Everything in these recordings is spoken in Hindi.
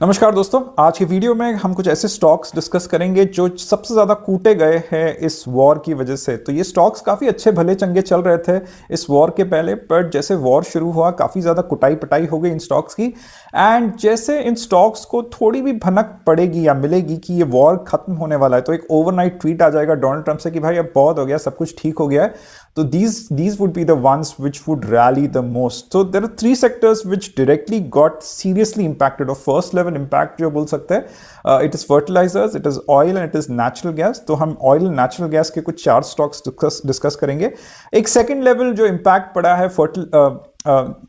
नमस्कार दोस्तों, आज की वीडियो में हम कुछ ऐसे स्टॉक्स डिस्कस करेंगे जो सबसे ज़्यादा कूटे गए हैं इस वॉर की वजह से। तो ये स्टॉक्स काफ़ी अच्छे भले चंगे चल रहे थे इस वॉर के पहले, पर जैसे वॉर शुरू हुआ काफ़ी ज़्यादा कुटाई पटाई हो गई इन स्टॉक्स की। एंड जैसे इन स्टॉक्स को थोड़ी भी भनक पड़ेगी या मिलेगी कि ये वॉर खत्म होने वाला है, तो एक ओवरनाइट ट्वीट आ जाएगा डोनाल्ड ट्रंप से कि भाई अब बहुत हो गया, सब कुछ ठीक हो गया है। तो these would be the ones which would rally the most. So there are three sectors which directly got seriously impacted, or first level impact जो बोल सकते हैं। It is fertilizers, it is oil and it is natural gas. तो हम oil and natural gas के कुछ चार स्टॉक्स डिस्कस करेंगे। एक सेकेंड लेवल जो इम्पैक्ट पड़ा है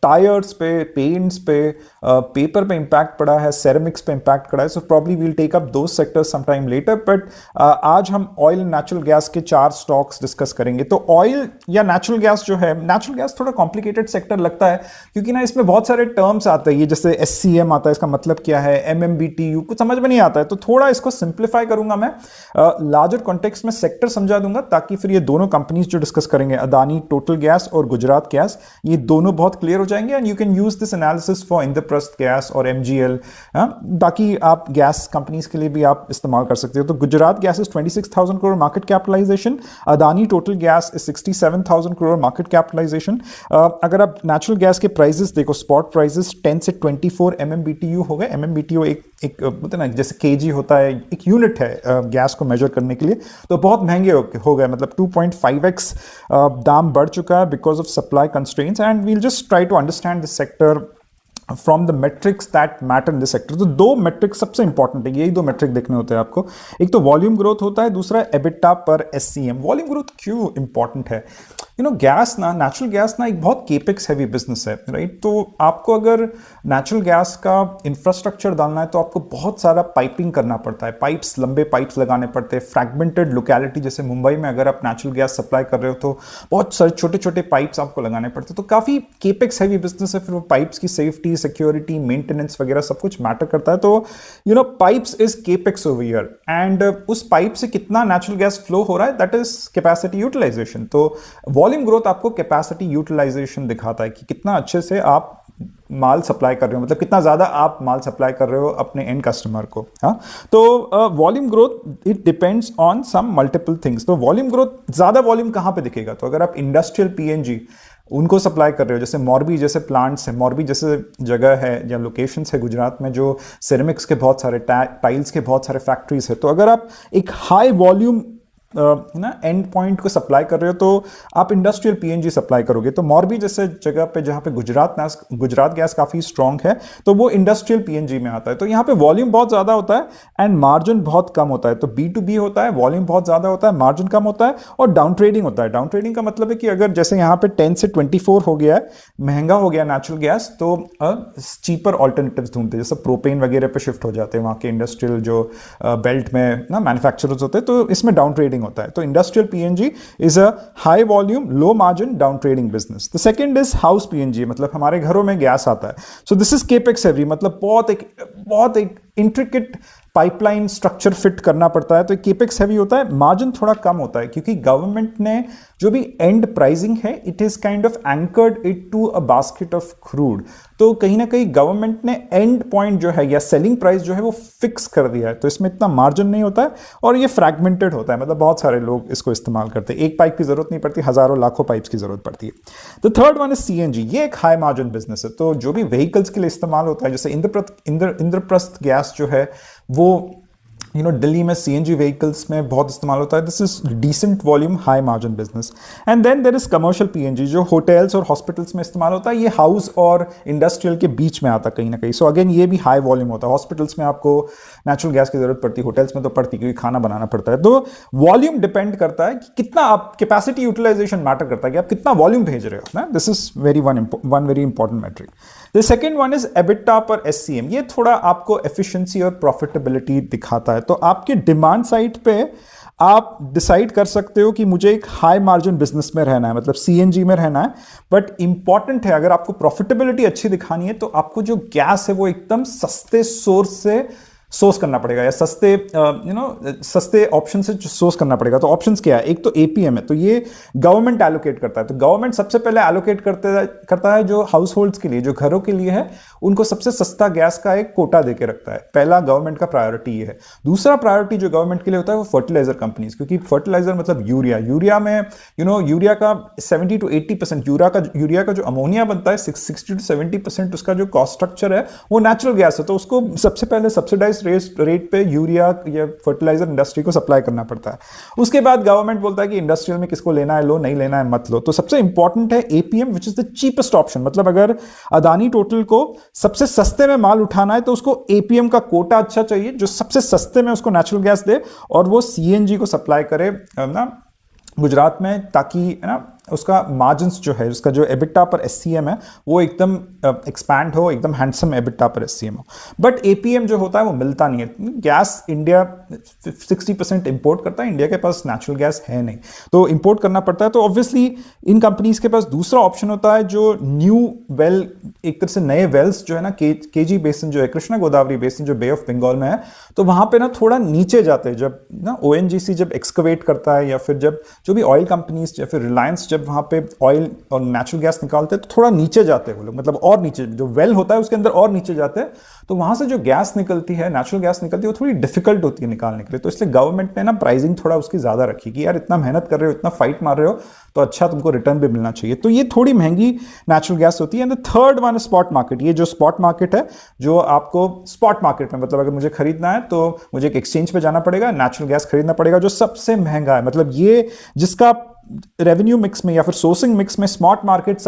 टायर्स पे, पेंट्स पे, पेपर पे इम्पैक्ट पड़ा है, सेरेमिक्स पे इम्पैक्ट पड़ा है। So probably will take up दो sectors some time later, but आज हम ऑयल एंड नेचुरल गैस के चार स्टॉक्स डिस्कस करेंगे। तो ऑयल या नेचुरल गैस जो है, नेचुरल गैस थोड़ा कॉम्प्लिकेटेड सेक्टर लगता है क्योंकि ना इसमें बहुत सारे टर्म्स आते हैं, ये जैसे SCM आता है, इसका मतलब क्या है, MMBTU कुछ समझ में नहीं आता है। तो थोड़ा इसको सिंप्लीफाई करूंगा मैं, लार्जर कॉन्टेक्स्ट में सेक्टर समझा दूंगा ताकि फिर ये दोनों कंपनीज जो डिस्कस करेंगे, अदानी टोटल गैस और गुजरात गैस, ये दोनों बहुत क्लियर हो जाएंगे। And you can use this analysis for Indraprastha gas और MGL। बाकी आप गैस कंपनीज के लिए भी आप इस्तेमाल कर सकते हो। तो Gujarat gas is 26,000 crore market capitalisation, Adani total gas is 67,000 crore market capitalisation. अगर आप नेचुरल गैस के प्राइसेस देखो, स्पॉट प्राइसेस 10 से 24 MMBTU हो गए। MMBTU एक बोलते ना जैसे kg होता है, एक यूनिट है गैस को मेजर करने के लिए। तो बहुत महंगे हो गए, मतलब 2.5x दाम बढ़ चुका है because of supply constraints. And we'll just try to understand this sector from the metrics that matter in this sector. तो दो मेट्रिक्स सबसे इंपॉर्टेंट है, यही दो मेट्रिक देखने होते हैं आपको। एक तो वॉल्यूम ग्रोथ होता है, दूसरा EBITDA per SCM। Volume growth क्यों इंपॉर्टेंट है? गैस ना, नेचुरल गैस ना एक बहुत केपेक्स हैवी बिजनेस है, राइट? तो आपको अगर नेचुरल गैस का इंफ्रास्ट्रक्चर डालना है तो आपको बहुत सारा पाइपिंग करना पड़ता है, पाइप्स, लंबे पाइप्स लगाने पड़ते हैं। फ्रैगमेंटेड लोकेलिटी जैसे मुंबई में अगर आप नेचुरल गैस सप्लाई कर रहे हो तो बहुत सारे छोटे छोटे पाइप्स आपको लगाने पड़ते हैं। तो काफ़ी केपेक्स हैवी बिजनेस है। फिर वो पाइप्स की सेफ्टी, सिक्योरिटी, मेंटेनेंस वगैरह सब कुछ मैटर करता है। तो pipes is capex over here, and उस पाइप से कितना नेचुरल गैस फ्लो हो रहा है, दैट इज कैपेसिटी यूटिलाइजेशन। तो वॉल्यूम ग्रोथ आपको कैपेसिटी यूटिलाइजेशन दिखाता है कि कितना अच्छे से आप माल सप्लाई कर रहे हो, मतलब कितना ज्यादा आप माल सप्लाई कर रहे हो अपने एंड कस्टमर को। हाँ, तो volume growth it depends on some multiple things. तो वॉल्यूम ग्रोथ, ज्यादा वॉल्यूम कहां पे दिखेगा? तो अगर आप इंडस्ट्रियल PNG उनको सप्लाई कर रहे हो, जैसे मॉर्बी जैसे प्लांट्स है, मॉर्बी जैसे जगह है या लोकेशंस है गुजरात में जो सिरेमिक्स के बहुत सारे, टाइल्स के बहुत सारे फैक्ट्रीज है। तो अगर आप एक हाई वॉल्यूम एंड पॉइंट को सप्लाई कर रहे हो तो आप इंडस्ट्रियल PNG सप्लाई करोगे। तो मॉर्बी जैसे जगह पे जहां पे गुजरात गैस काफी स्ट्रांग है, तो वो इंडस्ट्रियल PNG में आता है। तो यहाँ पे वॉल्यूम बहुत ज्यादा होता है एंड मार्जिन बहुत कम होता है। तो B2B होता है, वॉल्यूम बहुत ज्यादा होता है, मार्जिन कम होता है, और डाउन ट्रेडिंग होता है। डाउन ट्रेडिंग का मतलब है कि अगर जैसे यहाँ पे 10 से 24 हो गया है, महंगा हो गया नेचुरल गैस, तो चीपर ऑल्टरनेटिव्स ढूंढते हैं, जैसे प्रोपेन वगैरह पे शिफ्ट हो जाते हैं वहाँ के इंडस्ट्रियल जो बेल्ट में ना मैन्युफैक्चरर्स होते हैं। तो इसमें डाउन ट्रेडिंग होता है। तो industrial PNG is a high volume low margin down trading business. The second is house PNG, मतलब हमारे घरों में गैस आता है। So this is capex heavy, मतलब बहुत एक इंट्रिकेट पाइपलाइन स्ट्रक्चर फिट करना पड़ता है। तो केपेक्स हैवी होता है, मार्जिन थोड़ा कम होता है क्योंकि गवर्नमेंट ने जो भी एंड प्राइसिंग है, it is kind of anchored it to a basket of crude. तो कहीं ना कहीं गवर्नमेंट ने एंड पॉइंट जो है या सेलिंग प्राइस जो है वो फिक्स कर दिया है। तो इसमें इतना मार्जिन नहीं होता है और ये फ्रैगमेंटेड होता है, मतलब बहुत सारे लोग इसको इस्तेमाल करते हैं। एक पाइप की जरूरत नहीं पड़ती, हजारों लाखों पाइप्स की जरूरत पड़ती है। तो थर्ड वन इज CNG, ये एक हाई मार्जिन बिजनेस है। तो जो भी व्हीकल्स के लिए इस्तेमाल होता है, जैसे इंद्रप्रस्थ गैस जो है वो दिल्ली में CNG व्हीकल्स में बहुत इस्तेमाल होता है। This is decent volume high margin business. And then there is commercial PNG जो होटल्स और हॉस्पिटल्स में इस्तेमाल होता है। ये हाउस और इंडस्ट्रियल के बीच में आता है कहीं ना कहीं। सो अगेन ये भी हाई वॉल्यूम होता है। हॉस्पिटल्स में आपको नेचुरल गैस की जरूरत पड़ती है, होटल्स में तो पड़ती क्योंकि खाना बनाना पड़ता है। तो वॉल्यूम डिपेंड करता है कि कितना आप, कैपेसिटी यूटिलाइजेशन मैटर करता है कि आप कितना वॉल्यूम भेज रहे हो ना। This is one very important metric. The second one is EBITDA per SCM। ये थोड़ा आपको एफिशिएंसी और प्रॉफिटेबिलिटी दिखाता है। तो आपके डिमांड साइड पे आप डिसाइड कर सकते हो कि मुझे एक हाई मार्जिन बिजनेस में रहना है, मतलब CNG में रहना है। बट इंपॉर्टेंट है, अगर आपको प्रॉफिटेबिलिटी अच्छी दिखानी है तो आपको जो गैस है वो एकदम सस्ते सोर्स से सोर्स करना पड़ेगा, या सस्ते ऑप्शन से सोर्स करना पड़ेगा। तो ऑप्शंस क्या है? एक तो APM है, तो ये गवर्नमेंट एलोकेट करता है। तो गवर्नमेंट सबसे पहले एलोकेट करता है जो हाउस होल्ड्स के लिए, जो घरों के लिए है, उनको सबसे सस्ता गैस का एक कोटा देके रखता है। पहला गवर्नमेंट का प्रायोरिटी ये है। दूसरा प्रायोरिटी जो गवर्नमेंट के लिए होता है वो फर्टिलाइजर कंपनीज, क्योंकि फर्टिलाइजर मतलब यूरिया में यूरिया का 70 to 80% यूरिया का जो अमोनिया बनता है 60 to 70% उसका जो कॉस्ट स्ट्रक्चर है वो नेचुरल गैस है। तो उसको सबसे पहले सब्सिडाइज रेट पे यूरिया या फर्टिलाइजर इंडस्ट्री को सप्लाई करना पड़ता है। उसके बाद गवर्नमेंट बोलता है कि इंडस्ट्रियल में किसको लेना है लो, नहीं लेना है मत लो। तो सबसे इंपॉर्टेंट है APM which is the cheapest option. मतलब अगर अदानी टोटल को सबसे सस्ते में माल उठाना है तो उसको एपीएम का कोटा अच्छा चाहिए जो सबसे सस्ते में उसको नेचुरल गैस दे और वो सीएनजी को सप्लाई करे ना गुजरात में, ताकि है ना उसका मार्जिन्स जो है, उसका जो एबिटा पर एससीएम है वो एकदम एक्सपैंड हो, एकदम हैंडसम एबिटा पर एससीएम हो। बट एपीएम जो होता है वो मिलता नहीं है। गैस इंडिया 60% इंपोर्ट करता है, इंडिया के पास नेचुरल गैस है नहीं, तो इंपोर्ट करना पड़ता है। तो ऑब्वियसली इन कंपनीज के पास दूसरा ऑप्शन होता है जो न्यू वेल, एक तरह से नए वेल्स जो है ना, केजी बेसिन जो है, कृष्णा गोदावरी बेसिन जो बे ऑफ बंगाल में है, तो वहां पे ना थोड़ा नीचे जाते हैं। जब ना ओएनजीसी जब एक्सकवेट करता है या फिर जब जो भी ऑयल कंपनीज या फिर रिलायंस जब वहां पे ऑयल और नेचुरल गैस निकालते हैं तो थोड़ा नीचे जाते हैं वो लोग, मतलब और नीचे, जो वेल होता है उसके अंदर और नीचे जाते हैं। तो वहां से जो गैस निकलती है, नेचुरल गैस निकलती है, वो थोड़ी डिफिकल्ट होती है निकालने के लिए। तो इसलिए गवर्नमेंट ने ना प्राइसिंग थोड़ा उसकी ज्यादा रखी कि यार इतना मेहनत कर रहे हो, इतना फाइट मार रहे हो, तो अच्छा तुमको रिटर्न भी मिलना चाहिए। तो ये थोड़ी महंगी नेचुरल गैस होती है। And the third one spot market. ये जो स्पॉट मार्केट है, जो आपको स्पॉट मार्केट में, मतलब अगर मुझे खरीदना है तो मुझे एक एक्सचेंज पे जाना पड़ेगा, नेचुरल गैस खरीदना पड़ेगा जो सबसे महंगा है। मतलब ये जिसका रेवेन्यू मिक्स में या फिर सोर्सिंग मिक्स में स्पॉट मार्केट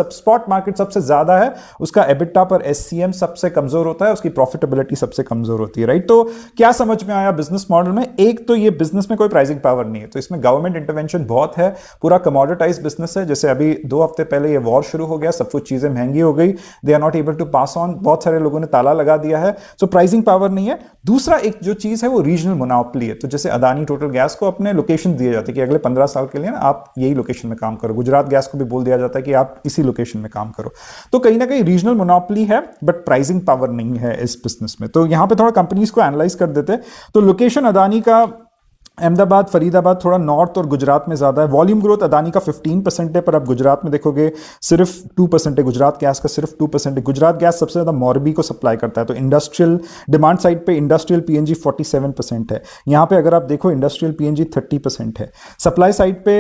सबसे ज्यादा है, उसका एबिटा पर एससीएम सबसे कमजोर होता है, उसकी प्रॉफिटेबिलिटी सबसे कमजोर होती है, राइट। तो क्या समझ में आया बिजनेस मॉडल में? एक तो ये बिजनेस में कोई प्राइसिंग पावर नहीं है, तो इसमें गवर्नमेंट इंटरवेंशन बहुत है, पूरा कमोडिटाइज बिजनेस है। जैसे अभी 2 हफ्ते पहले ये वॉर शुरू हो गया, सब कुछ चीजें महंगी हो गई, they are not able to pass on, बहुत सारे लोगों ने ताला लगा दिया है, सो प्राइसिंग पावर नहीं है। दूसरा एक जो चीज है वो रीजनल मोनोपोली है। तो जैसे अदानी टोटल गैस को अपने लोकेशन दिए जाते हैं कि अगले 15 साल के लिए ना आप यही लोकेशन में काम करो। गुजरात गैस को भी बोल दिया जाता है कि आप इसी लोकेशन में काम करो। तो कहीं ना कहीं रीजनल मोनोपोली है, बट प्राइसिंग पावर नहीं है इस बिजनेस में। तो यहां पे थोड़ा कंपनीज को एनालाइज कर देते हैं। तो लोकेशन अदानी का अहमदाबाद, फरीदाबाद, थोड़ा नॉर्थ और गुजरात में ज्यादा है। वॉल्यूम ग्रोथ अदानी का 15% है, पर आप गुजरात में देखोगे सिर्फ 2% है। गुजरात गैस का सिर्फ 2% है। गुजरात गैस सबसे ज्यादा मोरबी को सप्लाई करता है। तो इंडस्ट्रियल डिमांड साइड पे इंडस्ट्रियल पीएनजी 47% है। यहां पे अगर आप देखो इंडस्ट्रियल पीएनजी 30% है। सप्लाई साइड पे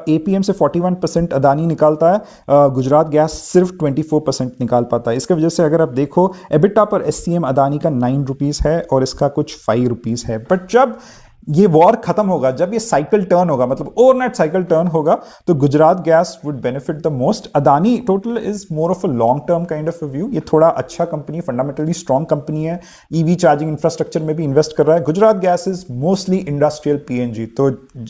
एपीएम से 41% अदानी निकालता है, गुजरात गैस सिर्फ 24% निकाल पाता है। इसकी वजह से अगर आप देखो एबिटा पर एससीएम अदानी का 9 रुपीज है और इसका कुछ 5 रुपीज है। बट जब ये वॉर खत्म होगा, जब ये साइकिल टर्न होगा, मतलब ओवरनाइट साइकिल टर्न होगा, तो Gujarat gas would benefit the most. Adani total is more of a long term kind of view. ये थोड़ा अच्छा कंपनी, फंडामेंटली स्ट्रॉन्ग कंपनी है, ईवी चार्जिंग इंफ्रास्ट्रक्चर में भी इन्वेस्ट कर रहा है। Gujarat gas is mostly industrial PNG. तो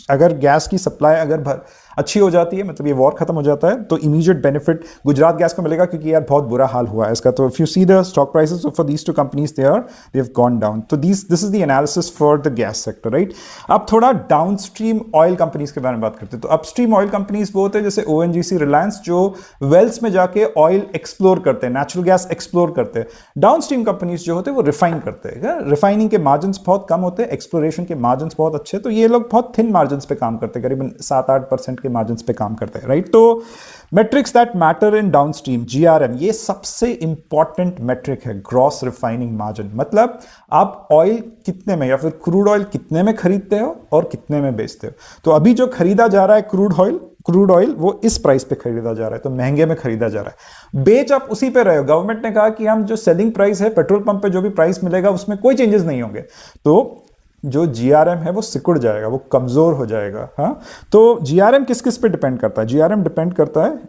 अगर गैस की सप्लाई अगर अच्छी हो जाती है, मतलब ये वॉर खत्म हो जाता है, तो इमीडिएट बेनिफिट गुजरात गैस को मिलेगा, क्योंकि यार बहुत बुरा हाल हुआ है इसका। तो if you see the stock prices for these two companies, they have gone down. तो this is the analysis for the gas sector, right. अब थोड़ा डाउनस्ट्रीम ऑयल कंपनीज के बारे में बात करते हैं। तो अपस्ट्रीम ऑयल कंपनीज वो होते हैं जैसे ओएनजीसी, रिलायंस, जो वेल्स में जाके ऑयल एक्सप्लोर करते हैं, नेचुरल गैस एक्सप्लोर करते हैं। डाउनस्ट्रीम कंपनीज जो होते हैं वो रिफाइन करते हैं। रिफाइनिंग के मार्जिन बहुत कम होते हैं, एक्सप्लोरेशन के मार्जिन बहुत अच्छे। तो ये लोग बहुत थिन मार्जिन पे काम करते हैं, करीबन 7-8% के मार्जिन पे काम करते हैं, राइट। तो matrix that matter in downstream, GRM, ये सबसे इंपॉर्टेंट मेट्रिक है, ग्रॉस रिफाइनिंग मार्जिन। मतलब आप ऑयल कितने में या फिर क्रूड ऑयल कितने में खरीदते हो और कितने में बेचते हो। तो अभी जो खरीदा जा रहा है क्रूड ऑयल वो इस प्राइस पे खरीदा जा रहा है, तो महंगे में खरीदा जा रहा है। बेच आप उसी पे रहे हो। गवर्नमेंट ने कहा कि हम जो सेलिंग प्राइस है, पेट्रोल पंप पे जो भी प्राइस मिलेगा उसमें कोई चेंजेस नहीं होंगे। तो जो जीआरएम है वो सिकुड़ जाएगा, वो कमजोर हो जाएगा। हाँ, तो जीआरएम किस किस पे डिपेंड करता है? जीआरएम डिपेंड करता है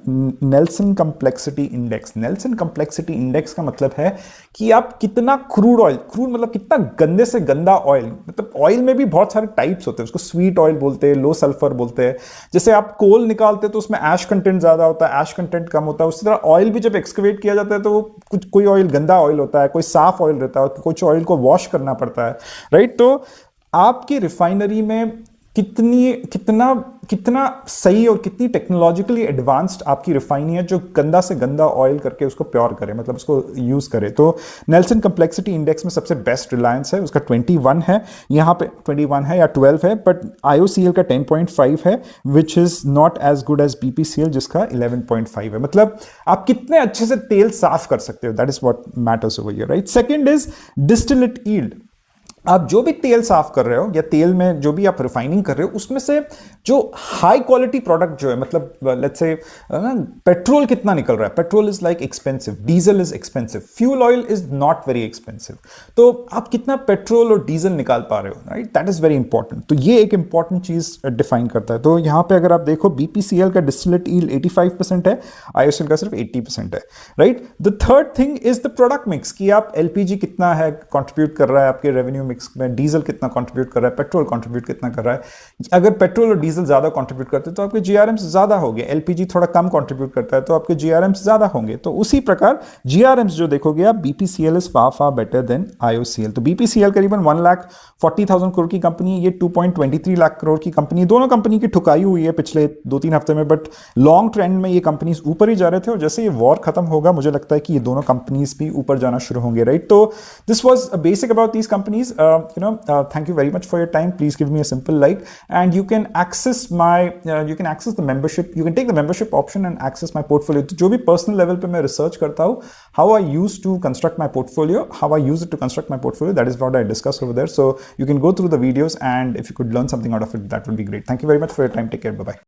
Nelson complexity index. Nelson complexity index का मतलब है कि आप कितना क्रूड मतलब कितना गंदे से गंदा ऑयल, मतलब ऑयल में भी बहुत सारे टाइप्स होते हैं, उसको स्वीट ऑयल बोलते हैं, लो सल्फर बोलते हैं। जैसे आप कोल निकालते हैं तो उसमें ऐश कंटेंट ज्यादा होता है, ऐश कंटेंट कम होता है। उसी तरह ऑयल भी जब एक्सकवेट किया जाता है तो वो कोई ऑयल गंदा ऑयल होता है, कोई साफ ऑयल रहता है, कुछ ऑयल को वॉश करना पड़ता है, राइट। तो आपकी रिफाइनरी में कितना कितना सही और कितनी टेक्नोलॉजिकली एडवांस्ड आपकी रिफाइनरी है जो गंदा से गंदा ऑयल करके उसको प्योर करे, मतलब उसको यूज करे। तो नेल्सन कम्प्लेक्सिटी इंडेक्स में सबसे बेस्ट रिलायंस है, उसका 21 है, यहाँ पे 21 है या 12 है, बट IOCL का 10.5 है, which is not as good as BPCL जिसका 11.5 है। मतलब आप कितने अच्छे से तेल साफ कर सकते हो, that is what matters over here, right. Second is distillate yield. आप जो भी तेल साफ कर रहे हो या तेल में जो भी आप रिफाइनिंग कर रहे हो उसमें से जो हाई क्वालिटी प्रोडक्ट जो है, मतलब लेट्स से पेट्रोल कितना निकल रहा है, petrol is like expensive, diesel is expensive, fuel oil is not very expensive, तो आप कितना पेट्रोल और डीजल निकाल पा रहे हो, right, that is very important. तो ये एक इंपॉर्टेंट चीज डिफाइन करता है। तो यहां पे अगर आप देखो BPCL का डिस्टिलेट यील्ड 85% है, IOCL का सिर्फ 80% है, right. The third thing is the product mix, कि आप LPG कितना है कंट्रीब्यूट कर रहा है आपके रेवेन्यू मिक्स में, डीजल कितना कंट्रीब्यूट कर रहा है, पेट्रोल कंट्रीब्यूट कितना कर रहा है। अगर पेट्रोल और डीजल ज्यादा कंट्रीब्यूट करते हैं तो आपके GRMs ज्यादा होंगे, LPG थोड़ा कम कंट्रीब्यूट करता है तो आपके GRMs ज्यादा होंगे। तो उसी प्रकार GRMs जो देखोगे आप, BPCL is far better than IOCL। तो BPCL करीबन 1,40,000 करोड़ की कंपनी, ये 2.23 लाख करोड़ की कंपनी। दोनों कंपनी की ठुकाई हुई है पिछले 2-3 हफ्ते में, बट लॉन्ग ट्रेंड में ये कंपनीज ऊपर ही जा रहे थे, और जैसे ये वॉर खत्म होगा मुझे लगता है कि ये दोनों कंपनीज भी ऊपर जाना शुरू होंगे, राइट। तो this was basic about these companies. Thank you very much for your time. Please give me a simple like, and you can access the membership. You can take the membership option and access my portfolio. तो जो भी personal level पे मैं research करता हूँ, how I used to construct my portfolio, how I use it to construct my portfolio, that is what I discuss over there. So you can go through the videos, and if you could learn something out of it, that would be great. Thank you very much for your time. Take care. Bye bye.